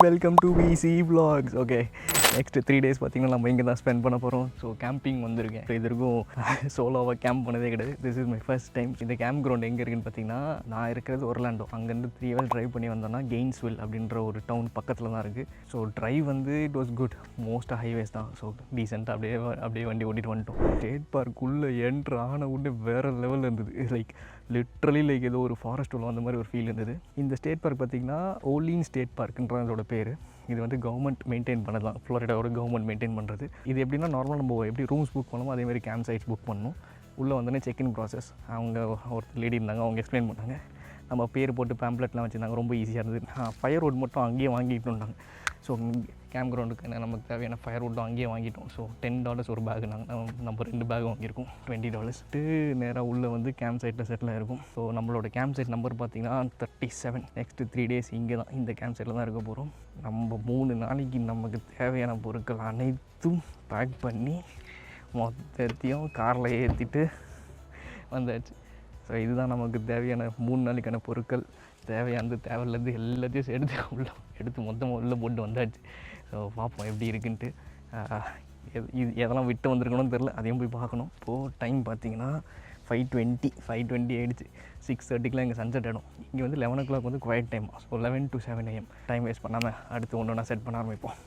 Welcome to vcvlogs. Okay, next 3 days பார்த்தீங்கன்னா நம்ம இங்கே தான் ஸ்பெண்ட் பண்ண போகிறோம். ஸோ கேம்பிங் வந்திருக்கேன். இது வரைக்கும் சோலோவாக கேம்ப் பண்ணதே கிடையாது. This is my first time. இந்த கேம்ப் கிரவுண்ட் எங்கே இருக்குன்னு பார்த்தீங்கன்னா, நான் இருக்கிறது ஒர்லாண்டோ. அங்கேருந்து 3 hours ட்ரைவ் பண்ணி வந்தோன்னா கெய்ன்ஸ்வில் அப்படின்ற ஒரு டவுன் பக்கத்தில் தான் இருக்குது. ஸோ ட்ரைவ் வந்து இட் வாஸ் குட். மோஸ்ட்டாக ஹைவேஸ் தான். ஸோ டீசெண்டாக அப்படியே வண்டி ஓட்டிகிட்டு வந்துட்டோம். ஸ்டேட் பார்க்குள்ளே என்ட்ரு ஆன உடனே வேறு லெவலில் இருந்தது. லைக் லிட்ரலி லைக் ஏதோ ஒரு ஃபாரஸ்ட் உள்ள அந்த மாதிரி ஒரு ஃபீல் இருந்தது. இந்த ஸ்டேட் பார்க் பார்த்திங்கன்னா ஓலின் ஸ்டேட் பார்க்குன்ற அதோட பேர். இது வந்து கவர்மெண்ட் மெயின்டைன் பண்ணலாம். ஃப்ளோரிடாவோட கவர்மெண்ட் மெயின்டைன் பண்ணுறது. இது எப்படின்னா நார்மலாக நம்ம எப்படி ரூம்ஸ் புக் பண்ணோமோ அதேமாதிரி கேம்ப் சைட்ஸ் புக் பண்ணணும். உள்ளே வந்தோடனே செக்இன் ப்ராசஸ். அவங்க ஒரு லேடி இருந்தாங்க, அவங்க எக்ஸ்பிளைன் பண்ணாங்க. நம்ம பேர் போட்டு பேம்ப்ளெட்லாம் வச்சுருந்தாங்க. ரொம்ப ஈஸியாக இருந்தது. ஃபயர் வுட் மட்டும் அங்கேயே வாங்கிட்டு வந்தாங்க. ஸோ கேம்ப் கிரவுண்டுக்கு நமக்கு தேவையான ஃபயர் வுட்டும் அங்கேயே வாங்கிட்டோம். ஸோ $10 ஒரு பேக். நம்ம 2 பேக் வாங்கியிருக்கோம். $20. நேராக உள்ளே வந்து கேம்ப் சைட்டில் செட்டில் ஆகிருக்கும். ஸோ நம்மளோட கேம்ப் சைட் நம்பர் பார்த்திங்கன்னா 37. நெக்ஸ்ட்டு 3 days இங்கே தான் இந்த கேம்ப் சைட்டில் தான் இருக்க போகிறோம். நம்ம 3 நாளைக்கு நமக்கு தேவையான பொருட்கள் அனைத்தும் பேக் பண்ணி மொத்தத்தையும் காரில் ஏற்றிட்டு வந்தாச்சு. ஸோ இதுதான் நமக்கு தேவையான 3 நாளைக்கான பொருட்கள். தேவையில்லேருந்து எல்லாத்தையும் எடுத்து மொத்தமாக உள்ளே போட்டு வந்தாச்சு. ஸோ பார்ப்போம் எப்படி இருக்குன்ட்டு. இது எதெல்லாம் விட்டு வந்திருக்கணும்னு தெரில, அதையும் போய் பார்க்கணும். இப்போது டைம் பார்த்திங்கன்னா 5:20 ஆகிடுச்சு. 6:30 இங்கே சன்செட் ஆகிடும். இங்கே வந்து 11 o'clock வந்து quiet time. So 11 to 7 AM time waste பண்ணாமல் அடுத்து ஒன்று செட் பண்ண ஆரம்பிப்போம்.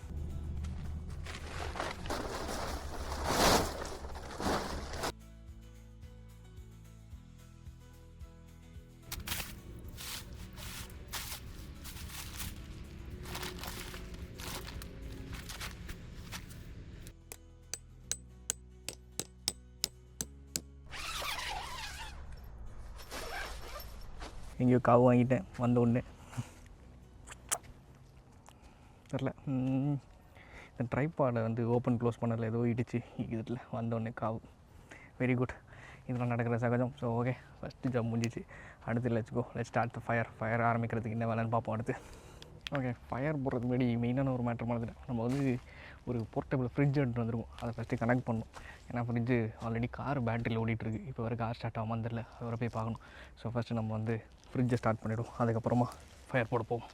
எங்கேயோ காவு வாங்கிட்டேன் வந்த உடனே. தெரில, இந்த ட்ரைபாடை வந்து ஓப்பன் க்ளோஸ் பண்ணல ஏதோ இடிச்சு இதில் வந்த உடனே காவு. வெரி குட், இதெல்லாம் நடக்கிற சகஜம். ஸோ ஓகே, ஃபஸ்ட்டு ஜாப் முடிஞ்சிச்சு. அடுத்து லெட்ஸ் ஸ்டார்ட் த ஃபயர் ஆரம்பிக்கிறதுக்கு என்ன வேலைன்னு பார்ப்போம் அடுத்து. ஓகே, ஃபயர் போடுறதுக்கு முன்னாடி மெயினான ஒரு மேட்ரு மாதிரி நம்ம வந்து ஒரு போர்ட்டபிள் ஃப்ரிட்ஜ் எடுத்துகிட்டு வந்துருக்கோம். அதை ஃபஸ்ட்டு கனெக்ட் பண்ணணும். ஏன்னா ஃப்ரிட்ஜு ஆல்ரெடி கார் பேட்டரியில் ஓடிட்டுருக்கு. இப்போ வரை கார் ஸ்டார்ட் ஆகாமல் தெரில, அதை வரை போய் பார்க்கணும். ஸோ ஃபஸ்ட்டு நம்ம வந்து ஃப்ரிட்ஜை ஸ்டார்ட் பண்ணிவிடுவோம். அதுக்கப்புறமா ஃபயர் போட போவோம்.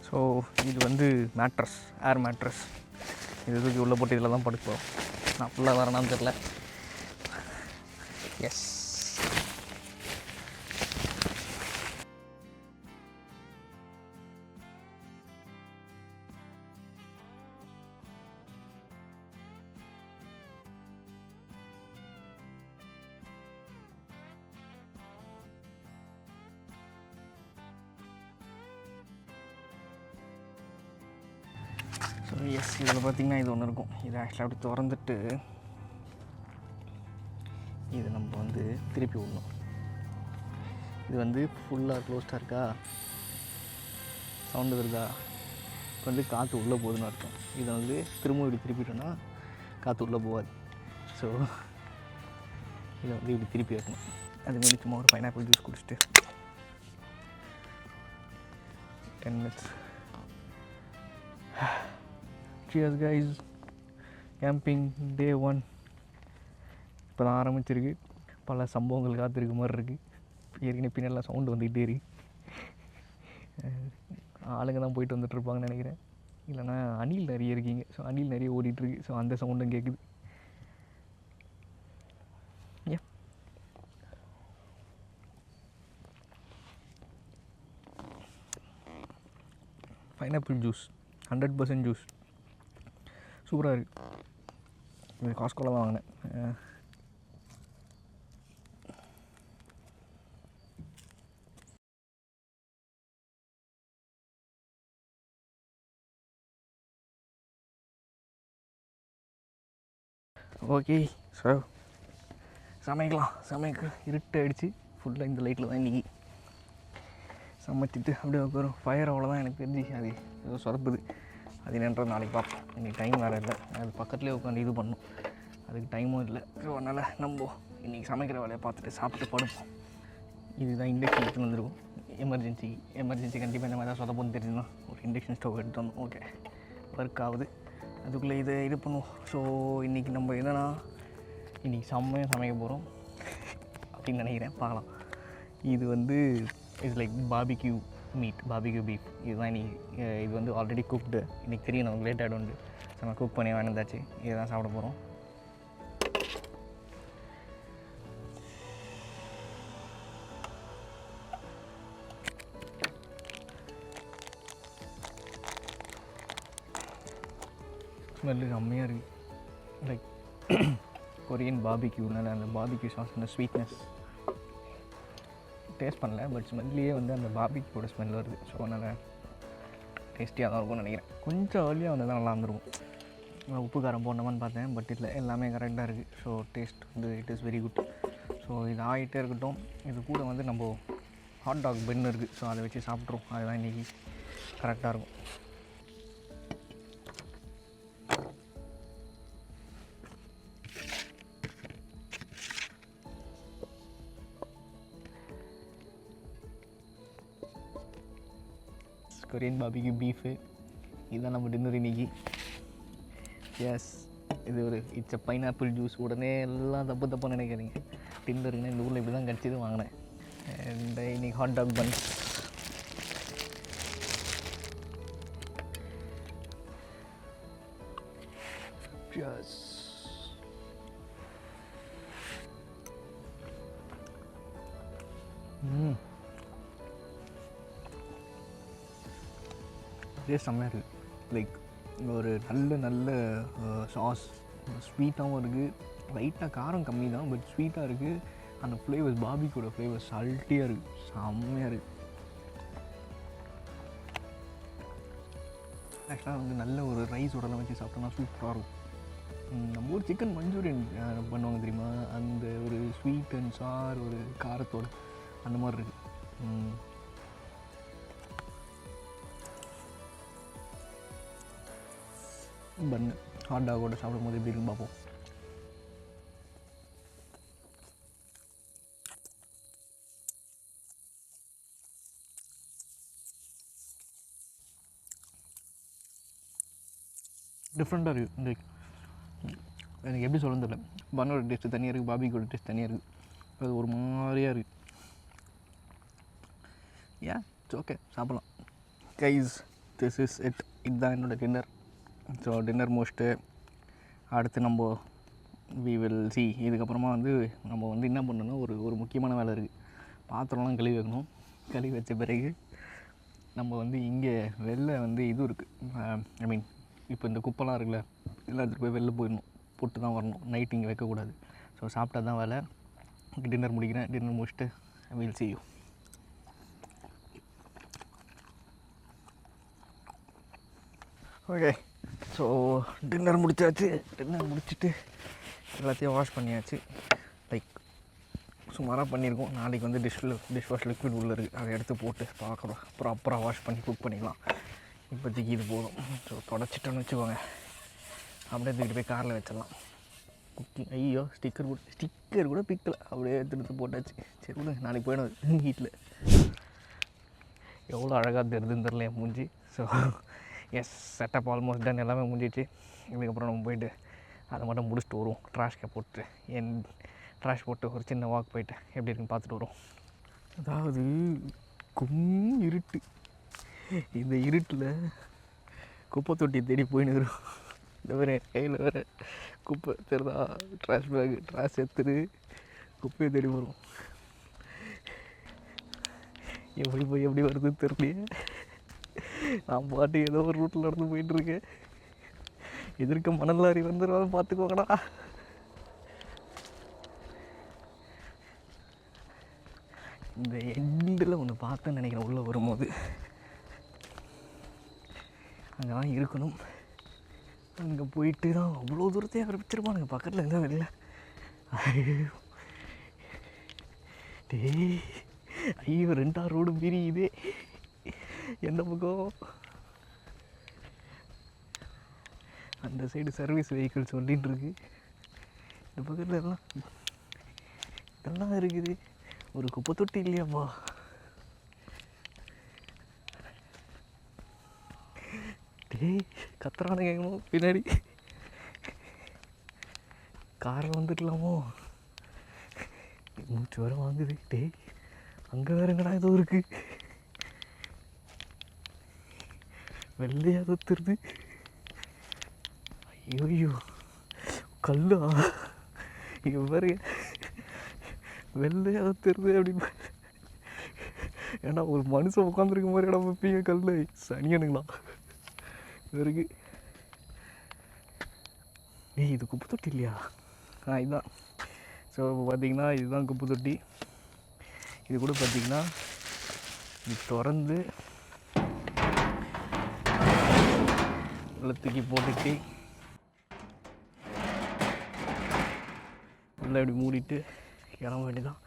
ஸோ இது வந்து மேட்ரஸ், ஏர் மேட்ரஸ். இது தூக்கி உள்ளே போட்டு இதில் தான் படுப்போம். நான் ஃபுல்லாக வரேனான்னு தெரில. எஸ், ஸோ எஸ், இதில் பார்த்திங்கன்னா இது ஒன்று இருக்கும். இதை ஆக்சுவலாக அப்படி திறந்துட்டு இது நம்ம வந்து திருப்பி விடணும். இது வந்து ஃபுல்லாக க்ளோஸ்டாக இருக்கா, சவுண்டு வருதா, இப்போ வந்து காற்று உள்ளே போகுதுன்னு அர்த்தம். இதை வந்து திரும்ப இப்படி திருப்பிட்டோன்னா காற்று உள்ளே போகாது. ஸோ இதை வந்து இப்படி திருப்பி வைக்கணும். அதுமாரி சும்மா ஒரு பைனாப்பிள் ஜூஸ் குடிச்சிட்டு 10 minutes. Cheers guys, camping day 1 இப்போ தான் ஆரம்பிச்சிருக்கு. பல சம்பவங்கள் காத்திருக்க மாதிரி இருக்குது. ஏற்கனவே பின்னெல்லாம் சவுண்டு வந்துக்கிட்டே இருக்கு. ஆளுங்க தான் போயிட்டு வந்துட்டுருப்பாங்கன்னு நினைக்கிறேன். இல்லைனா அணில் நிறைய இருக்கீங்க. ஸோ அணில் நிறைய ஓடிட்டுருக்கு. ஸோ அந்த சவுண்டும் கேட்குது. ஏ பைனாப்பிள் ஜூஸ் 100% ஜூஸ். சூப்பராக இருக்குது. இது காஸ்கோவில் தான் வாங்கினேன். ஓகே, ஸோ சமைக்க இருட்டு ஆகிடுச்சு. ஃபுல்லாக இந்த லைட்டில் தான் இன்றைக்கி சமைச்சிட்டு அப்படியே உட்காரும். ஃபயர் அவ்வளோதான் எனக்கு தெரிஞ்சு. அது ஏதோ சொதப்புது. அது என்னன்றது நாளைக்கு பார்ப்போம். இன்றைக்கி டைம் வேறு இல்லை. அது பக்கத்துலேயே உட்காந்து இது பண்ணணும். அதுக்கு டைமும் இல்லை. ஸோ அதனால் நம்ம இன்றைக்கி சமைக்கிற வேலையை பார்த்துட்டு சாப்பிட்டு படுப்போம். இதுதான் இண்டக்ஷன் எடுத்துன்னு வந்துருக்கும். எமர்ஜென்சி கண்டிப்பாக இந்த மாதிரி தான் சொதப்புன்னு தெரிஞ்சுதான் ஒரு இண்டக்ஷன் ஸ்டவ் எடுத்து வந்தோம். ஓகே, ஒர்க் ஆகுது. அதுக்குள்ளே இதை இது பண்ணுவோம். ஸோ இன்றைக்கி நம்ம என்னென்னா இன்றைக்கி செம்மையாக சமைக்க போகிறோம் அப்படின்னு நினைக்கிறேன். பார்க்கலாம். இது வந்து இட்ஸ் லைக் பார்பிக்யூ பீஃப். இதுதான் இன்றைக்கி. இது வந்து ஆல்ரெடி குக்டு. இன்றைக்கி தெரியும் நமக்கு லேட் ஆகிடும். ஸோ நம்ம குக் பண்ணி வாங்கியிருந்தாச்சு. இதை தான் சாப்பிட போகிறோம். ஸ்மெல்லு செம்மையாக இருக்குது. லைக் கொரியன் பார்பிக்யூனால அந்த பார்பிக்யூ சாஸ் அந்த ஸ்வீட்னஸ் டேஸ்ட் பண்ணல. பட் ஸ்மெல்லையே வந்து அந்த பார்பிக்யூட ஸ்மெல் வருது. ஸோ அதனால் டேஸ்டியாக தான் இருக்கும்னு நினைக்கிறேன். கொஞ்சம் ஏர்லியாக வந்து தான் நல்லா இருந்திருக்கும். உப்பு காரம் போடணுமான்னு பார்த்தேன். பட் இல்லை, எல்லாமே கரெக்டாக இருக்குது. ஸோ டேஸ்ட் வந்து it is very good. So இது ஆகிட்டே இருக்கட்டும். இது கூட வந்து நம்ம ஹாட் டாக் பென் இருக்குது. ஸோ அதை வச்சு சாப்பிட்ருவோம். அதுதான் இன்றைக்கி கரெக்டாக இருக்கும். கொரியன் பார்பிக்யூ பீஃபு இதுதான் நம்ம டின்னர் இன்றைக்கி. எஸ், இது ஒரு இட்ஸ் பைனாப்பிள் ஜூஸ். உடனே எல்லாம் தப்பு நினைக்கிறீங்க. டின்னருக்குன்னு இந்த ஊரில் இப்படி தான் கிடச்சிது வாங்கினேன். அண்ட் இன்றைக்கி ஹாட் டாக் பன்ஸ். எஸ், இதே செம்மையாக இருக்குது. லைக் ஒரு நல்ல சாஸ். ஸ்வீட்டாகவும் இருக்குது. லைட்டாக காரம் கம்மி தான், பட் ஸ்வீட்டாக இருக்குது. அந்த ஃப்ளேவர்ஸ் பார்பிக்யூட ஃப்ளேவர்ஸ் சால்ட்டியாக இருக்குது. செம்மையாக இருக்குது. ஆக்சுவலாக வந்து நல்ல ஒரு ரைஸோடலாம் வச்சு சாப்பிட்டோம்னா சூப்பராக இருக்கும். நம்ம ஒரு சிக்கன் மஞ்சூரியன் பண்ணுவாங்க தெரியுமா, அந்த ஒரு ஸ்வீட் அண்ட் சார் ஒரு காரத்தோடு அந்த மாதிரி இருக்குது. பன்னு ஹாட் டாகோட சாப்பிடும்போது எப்படி இருக்குன்னு பார்ப்போம். டிஃப்ரெண்ட்டாக இருக்குது. லைக் எனக்கு எப்படி சொல்லணும்னு தெரியல. பன்னோட டேஸ்ட்டு தனியாக இருக்குது, பார்பிக்யூட டேஸ்ட் தனியாக இருக்குது. அது ஒரு மாதிரியாக இருக்குது. ஏன் இட்ஸ் ஓகே, சாப்பிட்லாம். Guys, this is it. இதுதான் என்னோடய டின்னர். ஸோ டின்னர் முடிச்சுட்டு அடுத்து நம்ம வி வில் சி. இதுக்கப்புறமா வந்து நம்ம வந்து என்ன பண்ணணும்னா ஒரு முக்கியமான வேலை இருக்குது. பாத்திரம்லாம் கழுவி வைக்கணும். கழுவி வச்ச பிறகு நம்ம வந்து இங்கே வெளில வந்து இது இருக்குது. ஐ மீன் இப்போ இந்த குப்பைலாம் இருக்குல்ல, எல்லாத்துக்கு போய் வெளில போயிடணும். போட்டு தான் வரணும். நைட் இங்கே வைக்கக்கூடாது. ஸோ சாப்பிட்டா தான் வேலை. டின்னர் முடிக்கிறேன். டின்னர் முடிச்சுட்டு will see you. Okay, so dinner முடிச்சாச்சு. டின்னர் முடிச்சுட்டு எல்லாத்தையும் வாஷ் பண்ணியாச்சு. லைக் சுமாராக பண்ணியிருக்கோம். நாளைக்கு வந்து டிஷ் வாஷ் லிக்விட் உள்ளே இருக்குது. அதை எடுத்து போட்டு பார்க்குறோம். ப்ராப்பராக வாஷ் பண்ணி குக் பண்ணிக்கலாம். இப்போதைக்கு இது போதும். ஸோ தொடச்சிட்டோன்னு வச்சுக்கோங்க. அப்படியே தூக்கிட்டு போய் காரில் வச்சிடலாம். குக்கிங் ஐயோ ஸ்டிக்கர் கூட பிக்கலை. அப்படியே எடுத்து போட்டாச்சு. சரி விடு, நாளைக்கு போயிடும் வீட்டில். எவ்வளோ அழகாக தெரியுதுன்னு தெரியல என் மூஞ்சி. So yes, setup almost done. எல்லாமே முடிஞ்சிச்சு. இதுக்கப்புறம் நம்ம போய்ட்டு அதை மட்டும் முடிச்சுட்டு வருவோம். ட்ராஷ்கை போட்டு ட்ராஷ் போட்டு ஒரு சின்ன வாக் போய்ட்டு எப்படி இருக்குன்னு பார்த்துட்டு வரும். அதாவது இருட்டு. இந்த இருட்டில் குப்பை தொட்டி தேடி போயின்னு வரும். இந்த வேறு கையில் வேறு குப்பை தெரிதா, ட்ராஷ் பேக், ட்ராஷ் எடுத்துட்டு குப்பையை தேடி வரும். எப்படி வருதுன்னு தெரியலையே. நான் பாட்டு ஏதோ ஒரு ரூட்டில் நடந்து போயிட்டுருக்கேன். எதிர்க்க மணல் லாரி வந்துடும் பார்த்துக்கோங்கடா. இந்த எண்டில் ஒன்று பார்த்தேன்னு நினைக்கிறேன் உள்ளே வரும்போது. அங்கே தான் இருக்கணும். அங்கே போயிட்டு தான் அவ்வளோ தூரத்தையே அவர் வச்சுருப்பானுங்க பக்கத்தில் இருந்தால் வெளில. டேய் ஐயோ 2ஆம் ரோடு பிரியுதே. எந்த பக்கம்? அந்த சைடு சர்வீஸ் வெஹிக்கிள் சொல்லிகிட்டு இருக்கு. இந்த பக்கத்தில் இதெல்லாம் இருக்குது. ஒரு குப்பை தொட்டி இல்லையாப்பா? டேய் கத்துறானுங்க கேட்கணும் பின்னாடி. காரில் வந்துடலாமோ? மூச்சு வர வாங்குது. டேய் அங்கே வேறுங்கடா ஏதோ இருக்கு. வெள்ளையா தத்துருது. ஐயோ கல்லா இங்கே பாரு. வெள்ளையா தத்துருது அப்படின்னு. ஏன்னா ஒரு மனுஷன் உட்காந்துருக்க மாதிரி இடம் வைப்பீங்க கல். சனியனுங்களா இருக்கு. ஏய் இது குப்பை தொட்டி இல்லையா? இதுதான். ஸோ பார்த்திங்கன்னா இதுதான் குப்பை தொட்டி. இது கூட பார்த்திங்கன்னா இது திறந்து உள்ள தூக்கி போட்டுட்டு உள்ளே இப்படி மூடிட்டு கிளம்ப வேண்டியதான்.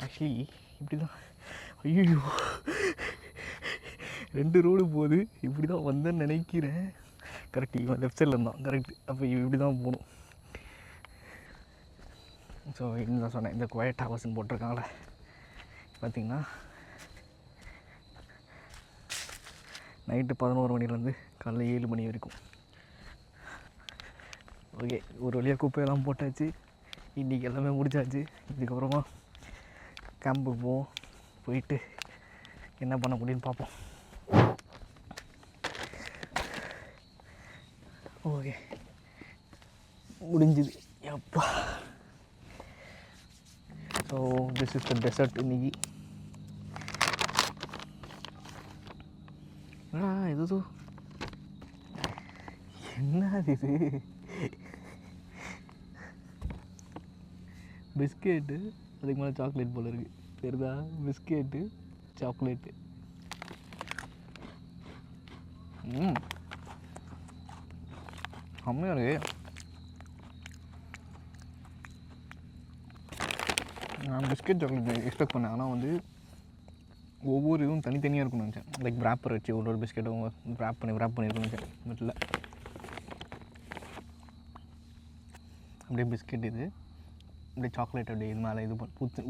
ஆக்சுவலி இப்படி தான். ஐயோ 2 ரோடு போகுது. இப்படி தான் வந்தேன்னு நினைக்கிறேன். கரெக்ட், இவன் லெஃப்ட் சைடில் இருந்தான். கரெக்ட். அப்போ இப்படி தான் போகணும். ஸோ இன்னும் தான் சொன்னேன், இந்த குவைட் ஹவர்ஸ்ன்னு போட்டிருக்காங்களே பார்த்திங்கன்னா நைட்டு 11 மணிலேருந்து காலைல 7 மணி வரைக்கும். ஓகே, ஒரு வழியாக குப்பையெல்லாம் போட்டாச்சு. இன்றைக்கி எல்லாமே முடிச்சாச்சு. இதுக்கப்புறமா கேம்புக்கு போவோம். போயிட்டு என்ன பண்ண முடியும்னு பார்ப்போம். ஓகே முடிஞ்சுது. அப்பா. So this is the dessert இன்னைக்கு. எதோ என்ன இது? பிஸ்கெட்டு, அதுக்கு மேலே சாக்லேட் போல் இருக்குது. தெரியுதா? Biscuit chocolate. செம்மையாக இருக்குது. நான் பிஸ்கெட் சாக்லேட் எக்ஸ்பெக்ட் பண்ணேன். ஆனால் வந்து ஒவ்வொரு இதுவும் தனித்தனியாக இருக்கும்னு நினச்சேன். லைக் ரேப்பர் வச்சு ஒரு பிஸ்கெட்டும் ரேப் பண்ணியிருக்குன்னு நினச்சேன். பட் இல்லை, அப்படியே பிஸ்கெட் இது அப்படியே சாக்லேட் அப்படியே இது மேலே இது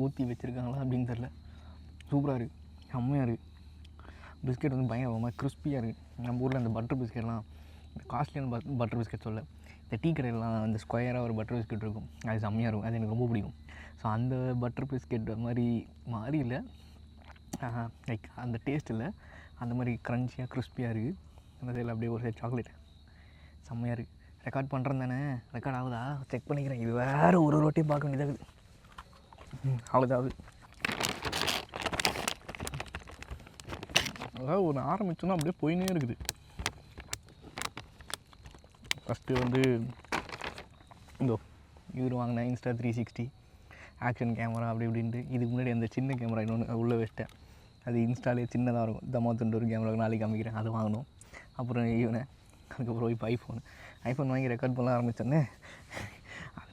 ஊற்றி வச்சுருக்காங்களா அப்படின்னு தெரில. சூப்பராக இருக்குது, செம்மையாக இருக்குது. பிஸ்கெட் வந்து பயங்கரமாக கிறிஸ்பியாக இருக்குது. நம்ம ஊரில் அந்த பட்டர் பிஸ்கெட்லாம் காஸ்ட்லியான பட்டர் பிஸ்கெட் சொல்ல, இந்த டீ கடையிலலாம் அந்த ஸ்கொயராக ஒரு பட்டர் பிஸ்கெட் இருக்கும். அது செம்மையாக இருக்கும். அது எனக்கு ரொம்ப பிடிக்கும். ஸோ அந்த பட்டர் பிஸ்கெட் மாதிரி இல்லை, லைக் அந்த டேஸ்ட் இல்லை, அந்த மாதிரி க்ரன்ச்சியாக கிறிஸ்பியாக இருக்குது. அந்த சைடில் அப்படியே ஒரு சைடு சாக்லேட் செம்மையாக இருக்குது. ரெக்கார்ட் பண்ணுறேன் தானே, ரெக்கார்ட் ஆகுதா செக் பண்ணிக்கிறேன். இது வேறு ஒரு ரோட்டையும் பார்க்க வேண்டியதாகுது. அவ்வளோதாவது. அதாவது ஒன்று ஆரம்பித்தோன்னா அப்படியே போயினே இருக்குது. ஃபஸ்ட்டு வந்து இது வாங்கினேன், இன்ஸ்டா 360 ஆக்ஷன் கேமரா அப்படி இப்படின்ட்டு. இதுக்கு முன்னாடி அந்த சின்ன கேமரா இன்னொன்று உள்ளே வச்சிட்டேன். அது இன்ஸ்டாலே சின்னதாக இருக்கும். தமாத்துண்டு ஒரு கேமரா நாளைக்கு காமிக்கிறேன், அது வாங்கணும். அப்புறம் இவனை அதுக்கப்புறம் இப்போ ஐஃபோன் வாங்கி ரெக்கார்ட் பண்ண ஆரம்பித்தோன்னே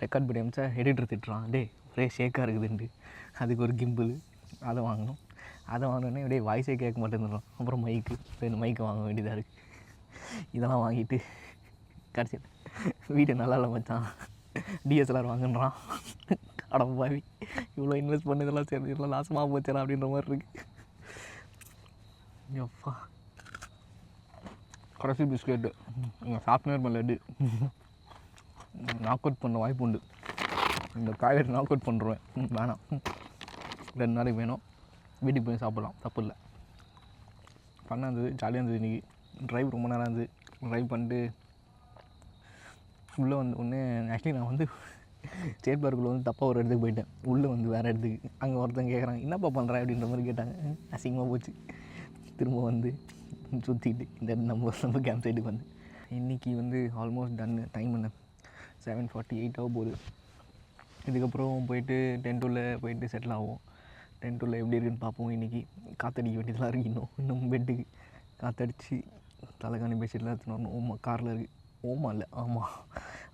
ரெக்கார்ட் பண்ணி அமிச்சா எடிட்டர் திட்டுறான், டே ஒரே ஷேக்காக இருக்குதுன்ட்டு. அதுக்கு ஒரு கிம்பிள் அதை வாங்கணும். அதை வாங்கினோடனே அப்படியே வாய்ஸே கேட்க மாட்டேன்னுறான். அப்புறம் மைக்கு வாங்க வேண்டியதாக இருக்குது. இதெல்லாம் வாங்கிட்டு கடைசியில் வீட்டை நல்லா இல்லை மச்சான் டிஎஸ்எல்ஆர் வாங்குன்றான். அடப்பாவி, இவ்வளோ இன்வெஸ்ட் பண்ணதெல்லாம் சரி இதெல்லாம் லாசமாக போச்சா அப்படின்ற மாதிரி இருக்குது. எப்பா கடைசி பிஸ்கெட்டு சாப்பிட்னே இருப்பேன். லட்டு நாக் அவுட் பண்ண வாய்ப்பு உண்டு. இந்த காய்கறி நாக் அவுட் பண்ணுறேன். வேணாம், 2 நாளைக்கு வேணும். வீட்டுக்கு போய் சாப்பிட்லாம், தப்பு இல்லை. ஃபன்னாக இருந்தது, ஜாலியாக இருந்தது. இன்றைக்கி ட்ரைவ் ரொம்ப நேரம் இருந்தது. ட்ரைவ் பண்ணிட்டு உள்ளே வந்து ஒன்று ஆக்சுவலி நான் வந்து ஸ்டேட் பார்க்குள்ளே வந்து தப்பாக ஒரு இடத்துக்கு போயிட்டேன். உள்ளே வந்து வேறு இடத்துக்கு. அங்கே ஒருத்தங்க கேட்குறாங்க, என்னப்பா பண்ணுறேன் அப்படின்ற மாதிரி கேட்டாங்க. அசிங்கமாக போச்சு. திரும்ப வந்து சுற்றிட்டு இந்த நம்ம கேம்ப் சைட்டுக்கு வந்து இன்றைக்கி வந்து ஆல்மோஸ்ட் டன். டைம் என்ன 7:48 ஆக போகுது. இதுக்கப்புறம் போயிட்டு டென்ட்டுள்ள போயிட்டு செட்டில் ஆகும். டென்ட்டுள்ள எப்படி இருக்குன்னு பார்ப்போம். இன்றைக்கி காற்றடிக்க வேண்டியதெல்லாம் இருக்குது. இன்னும் பெட்டுக்கு காற்றடிச்சு தலைக்காணி பெட்ஷீட்லாம் எடுத்துகிட்டு வரணும். ஓமா காரில் இருக்குது. ஓமா இல்லை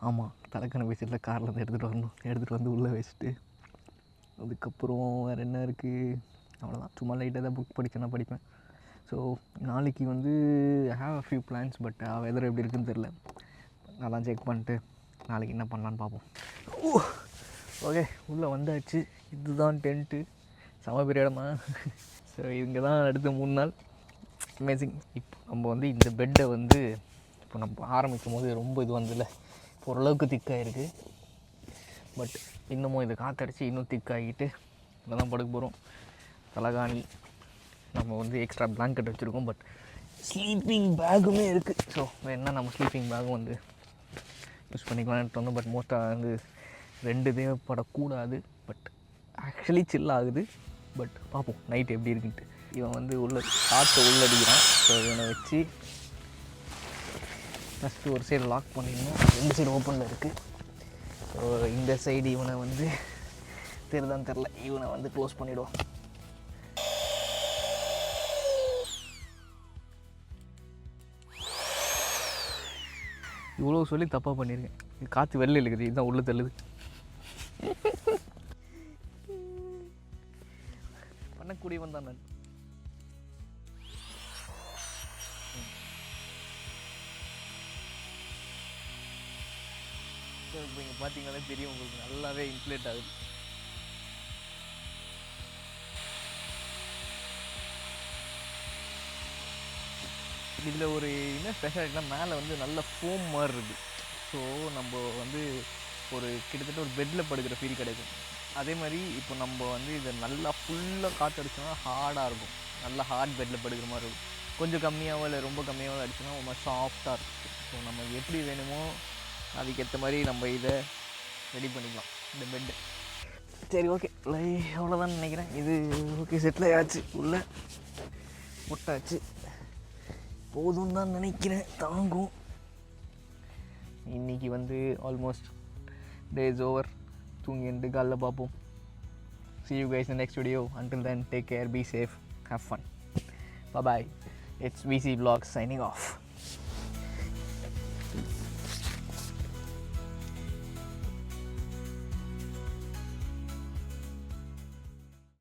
ஆமாம் தலைக்காணி பெட்ஷீட்டில் காரில் இருந்து எடுத்துகிட்டு வரணும். எடுத்துகிட்டு வந்து உள்ளே வச்சுட்டு அதுக்கப்புறம் வேறு என்ன இருக்குது, அவ்வளோதான். சும்மா லைட்டாக தான் புக் படிப்பேன். ஸோ நாளைக்கு வந்து I have a few plans. But weather எப்படி இருக்குன்னு தெரில. அதெல்லாம் செக் பண்ணிட்டு நாளைக்கு என்ன பண்ணலான்னு பார்ப்போம். ஓகே, உள்ளே வந்தாச்சு. இதுதான் டென்ட்டு. செம பெரிய இடமா. ஸோ இங்கே தான் அடுத்த 3 நாள். அமேசிங். இப்போ நம்ம வந்து இந்த பெட்டை வந்து இப்போ நம்ம ஆரம்பிக்கும் போது ரொம்ப இது வந்துல ஓரளவுக்கு திக்காகிருக்கு. பட் இன்னமும் இதை காற்றடிச்சு இன்னும் திக்காகிட்டு இதை தான் படுக்க போகிறோம். தலகாணி நம்ம வந்து எக்ஸ்ட்ரா பிளாங்கெட் வச்சுருக்கோம். பட் ஸ்லீப்பிங் பேக்குமே இருக்குது. ஸோ வேணால் நம்ம ஸ்லீப்பிங் பேக்கும் வந்து யூஸ் பண்ணிக்கலான்ட்டு வந்தோம். பட் மோஸ்ட்டாக வந்து 2 தேவைப்படக்கூடாது. பட் ஆக்சுவலி சில் ஆகுது. பட் பார்ப்போம் நைட் எப்படி இருக்குன்ட்டு. இவன் வந்து காற்றை உள்ளடிக்கிறான். ஸோ இவனை வச்சு ஃபஸ்ட்டு ஒரு சைடு லாக் பண்ணிடணும். 2 சைடு ஓப்பனில் இருக்குது. ஸோ இந்த சைடு இவனை வந்து தெரில இவனை வந்து க்ளோஸ் பண்ணிவிடுவோம். இவ்வளோ சொல்லி தப்பாக பண்ணியிருக்கேன். காற்று வெளில இருக்குது, இதுதான் உள்ளே தள்ளுது. பண்ணக்கூடியவன் தான் நான். இப்போ இங்கே பார்த்தீங்கன்னாலே தெரியும் உங்களுக்கு, நல்லாவே இன்ஃப்ளேட் ஆகுது. இதில் ஒரு என்ன ஸ்பெஷாலிட்டினா மேலே வந்து நல்ல ஃபோம் மாதிரி இருக்குது. ஸோ நம்ம வந்து ஒரு கிட்டத்தட்ட ஒரு பெட்டில் படுக்கிற ஃபீல் கிடைக்கும். அதே மாதிரி இப்போ நம்ம வந்து இதை நல்லா ஃபுல்லாக காற்று அடிச்சோன்னா ஹார்டாக இருக்கும். நல்லா ஹார்ட் பெட்டில் படுக்கிற மாதிரி இருக்கும். கொஞ்சம் கம்மியாகவோ இல்லை ரொம்ப கம்மியாகவோ அடிச்சோன்னா ரொம்ப சாஃப்டாக இருக்கும். ஸோ நம்ம எப்படி வேணுமோ அதுக்கேற்ற மாதிரி நம்ம இதை ரெடி பண்ணிக்கலாம் இந்த பெட்டு. சரி, ஓகே, அவ்வளோதான் நினைக்கிறேன். இது ஓகே, செட்டில் ஆச்சு, உள்ளே போட்டாச்சு, போதும் தான் நினைக்கிறேன். தாங்கும். இன்றைக்கி வந்து ஆல்மோஸ்ட் டேஸ் ஓவர். தூங்கிட்டு காலைல பார்ப்போம். See you guys in the next video. Until then, take care, be safe, have fun. Bye bye. It's VC Vlogs signing off.